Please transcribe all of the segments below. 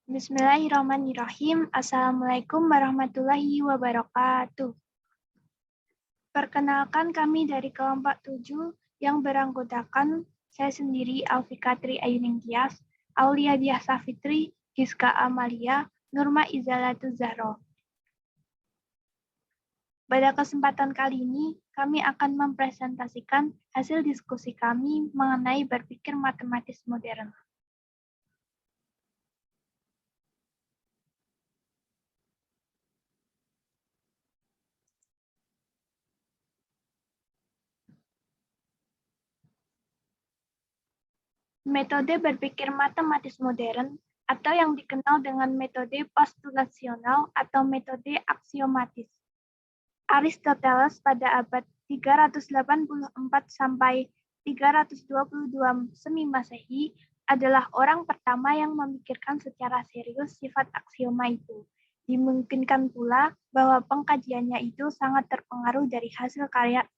Bismillahirrahmanirrahim. Assalamualaikum warahmatullahi wabarakatuh. Perkenalkan kami dari kelompok 7 yang beranggotakan saya sendiri, Alfika Tri Ayuningtyas, Aulia Diah Safitri, Giska Amalia, Nurma Izalatu Zahro. Pada kesempatan kali ini, kami akan mempresentasikan hasil diskusi kami mengenai berpikir matematis modern. Metode berpikir matematis modern atau yang dikenal dengan metode postulasional atau metode aksiomatis. Aristoteles pada abad 384 sampai 322 semi Masehi adalah orang pertama yang memikirkan secara serius sifat aksioma itu. Dimungkinkan pula bahwa pengkajiannya itu sangat terpengaruh dari hasil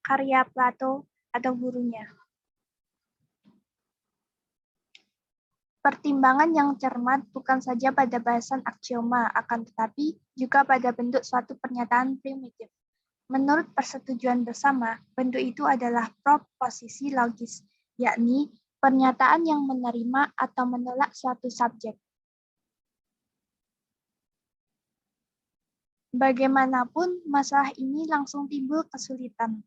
karya Plato atau gurunya. Pertimbangan yang cermat bukan saja pada bahasan aksioma, akan tetapi juga pada bentuk suatu pernyataan primitif. Menurut persetujuan bersama, bentuk itu adalah proposisi logis, yakni pernyataan yang menerima atau menolak suatu subjek. Bagaimanapun, masalah ini langsung timbul kesulitan.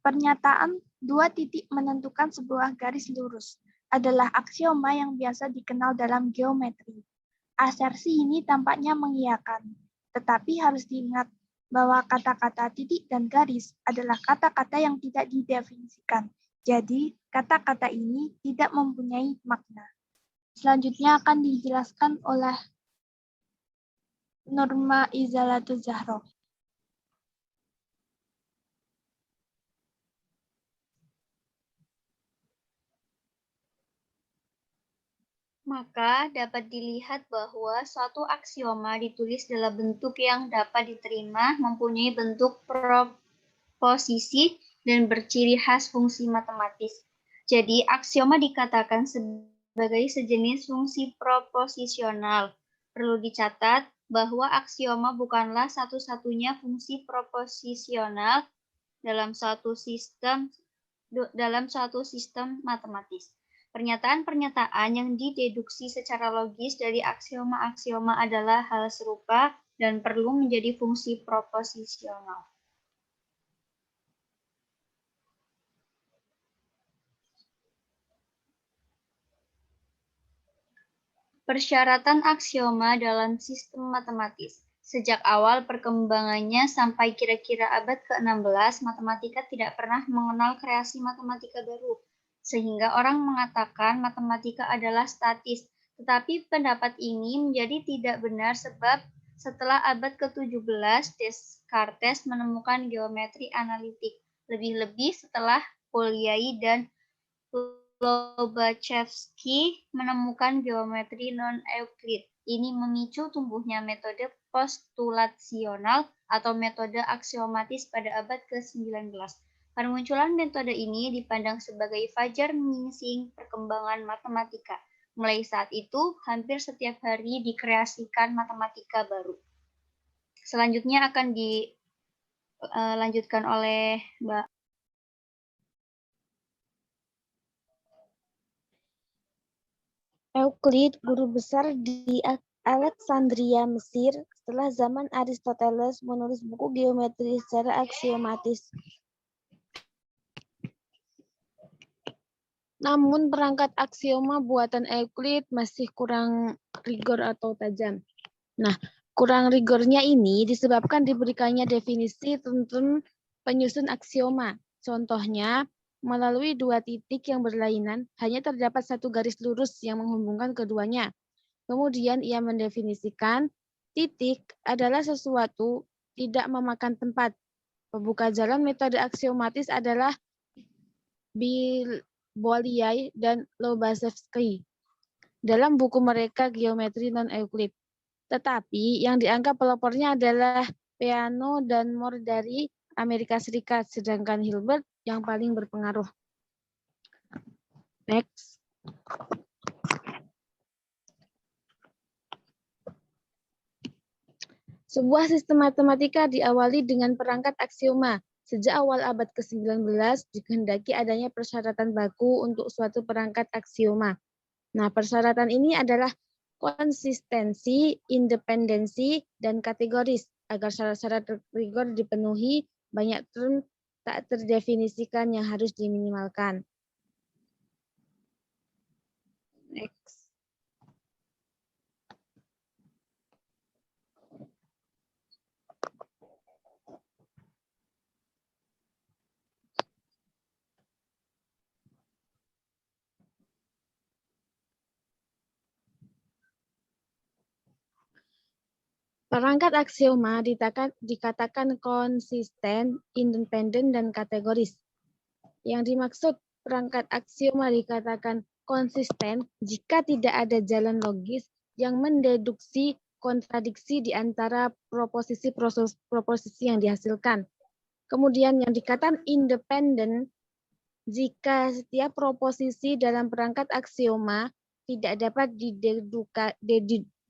Pernyataan dua titik menentukan sebuah garis lurus adalah aksioma yang biasa dikenal dalam geometri. Asersi ini tampaknya mengiyakan, tetapi harus diingat bahwa kata-kata titik dan garis adalah kata-kata yang tidak didefinisikan. Jadi, kata-kata ini tidak mempunyai makna. Selanjutnya akan dijelaskan oleh Nurma Izalatu Zahro. Maka dapat dilihat bahwa suatu aksioma ditulis dalam bentuk yang dapat diterima, mempunyai bentuk proposisi, dan berciri khas fungsi matematis. Jadi, aksioma dikatakan sebagai sejenis fungsi proposisional. Perlu dicatat bahwa aksioma bukanlah satu-satunya fungsi proposisional dalam suatu sistem matematis. Pernyataan-pernyataan yang dideduksi secara logis dari aksioma-aksioma adalah hal serupa dan perlu menjadi fungsi proposisional. Persyaratan aksioma dalam sistem matematis. Sejak awal perkembangannya sampai kira-kira abad ke-16, matematika tidak pernah mengenal kreasi matematika baru. Sehingga orang mengatakan matematika adalah statis. Tetapi pendapat ini menjadi tidak benar sebab setelah abad ke-17, Descartes menemukan geometri analitik. Lebih-lebih setelah Bolyai dan Lobachevsky menemukan geometri non-Euclid. Ini memicu tumbuhnya metode postulasional atau metode aksiomatis pada abad ke-19. Permunculan metode ini dipandang sebagai fajar menyingsing perkembangan matematika. Mulai saat itu, hampir setiap hari dikreasikan matematika baru. Selanjutnya akan dilanjutkan oleh Mbak. Euclid, guru besar di Alexandria, Mesir, setelah zaman Aristoteles menulis buku geometri secara aksiomatis. Namun perangkat aksioma buatan Euclid masih kurang rigor atau tajam. Nah, kurang rigornya ini disebabkan diberikannya definisi tuntun penyusun aksioma. Contohnya, melalui dua titik yang berlainan, hanya terdapat satu garis lurus yang menghubungkan keduanya. Kemudian ia mendefinisikan titik adalah sesuatu tidak memakan tempat. Pembuka jalan metode aksiomatis adalah Bolyai dan Lobachevsky dalam buku mereka Geometri Non-Euclid. Tetapi yang dianggap pelopornya adalah Peano dan Moore dari Amerika Serikat, sedangkan Hilbert yang paling berpengaruh. Next. Sebuah sistem matematika diawali dengan perangkat aksioma. Sejak awal abad ke-19 dikehendaki adanya persyaratan baku untuk suatu perangkat aksioma. Nah, persyaratan ini adalah konsistensi, independensi, dan kategoris. Agar syarat-syarat rigor dipenuhi, banyak term tak terdefinisikan yang harus diminimalkan. Next. Perangkat aksioma dikatakan konsisten, independen, dan kategoris. Yang dimaksud perangkat aksioma dikatakan konsisten jika tidak ada jalan logis yang mendeduksi kontradiksi di antara proposisi yang dihasilkan. Kemudian yang dikatakan independen jika setiap proposisi dalam perangkat aksioma tidak dapat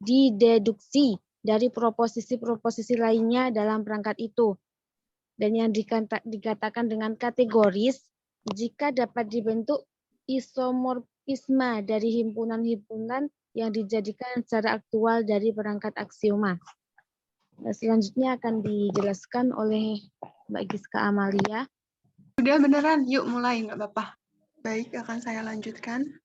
dideduksi dari proposisi-proposisi lainnya dalam perangkat itu. Dan yang dikatakan dengan kategoris jika dapat dibentuk isomorfisme dari himpunan-himpunan yang dijadikan secara aktual dari perangkat aksioma. Nah, selanjutnya akan dijelaskan oleh Mbak Giska Amalia. Sudah beneran, yuk mulai, nggak apa-apa. Baik, akan saya lanjutkan.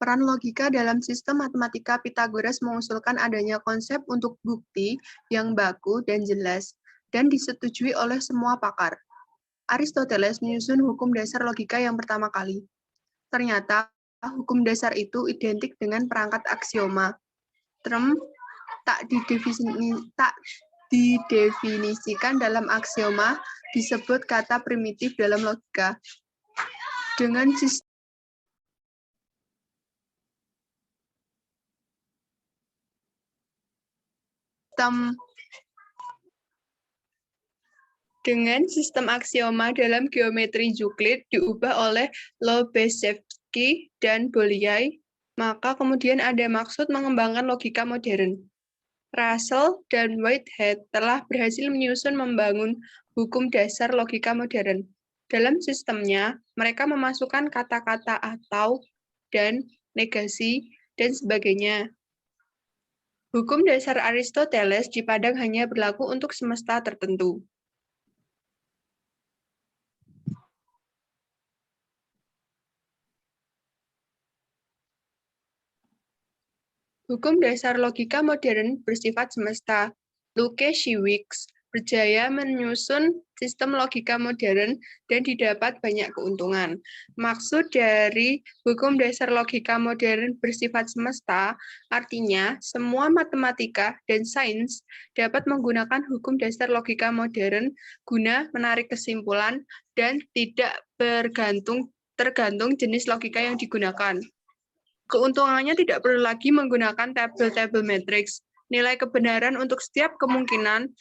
Peran logika dalam sistem matematika Pythagoras mengusulkan adanya konsep untuk bukti yang baku dan jelas, dan disetujui oleh semua pakar. Aristoteles menyusun hukum dasar logika yang pertama kali. Ternyata, hukum dasar itu identik dengan perangkat aksioma. Term tak didefinisikan dalam aksioma disebut kata primitif dalam logika. Dengan sistem aksioma dalam geometri Euclid diubah oleh Lobachevsky dan Bolyai, maka kemudian ada maksud mengembangkan logika modern. Russell dan Whitehead telah berhasil membangun hukum dasar logika modern. Dalam sistemnya, mereka memasukkan kata-kata atau, dan, negasi, dan sebagainya. Hukum dasar Aristoteles dipandang hanya berlaku untuk semesta tertentu. Hukum dasar logika modern bersifat semesta. Lukasiewicz berjaya menyusun sistem logika modern dan didapat banyak keuntungan. Maksud dari hukum dasar logika modern bersifat semesta, artinya semua matematika dan sains dapat menggunakan hukum dasar logika modern guna menarik kesimpulan dan tidak tergantung jenis logika yang digunakan. Keuntungannya tidak perlu lagi menggunakan tabel-tabel matriks, nilai kebenaran untuk setiap kemungkinan,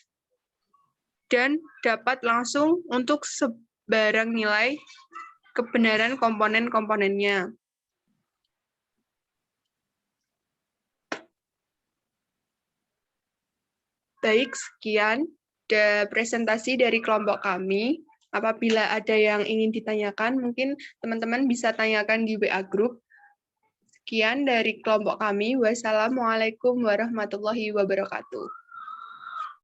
dan dapat langsung untuk sebarang nilai kebenaran komponen-komponennya. Baik, sekian presentasi dari kelompok kami. Apabila ada yang ingin ditanyakan, mungkin teman-teman bisa tanyakan di WA Group. Sekian dari kelompok kami. Wassalamualaikum warahmatullahi wabarakatuh.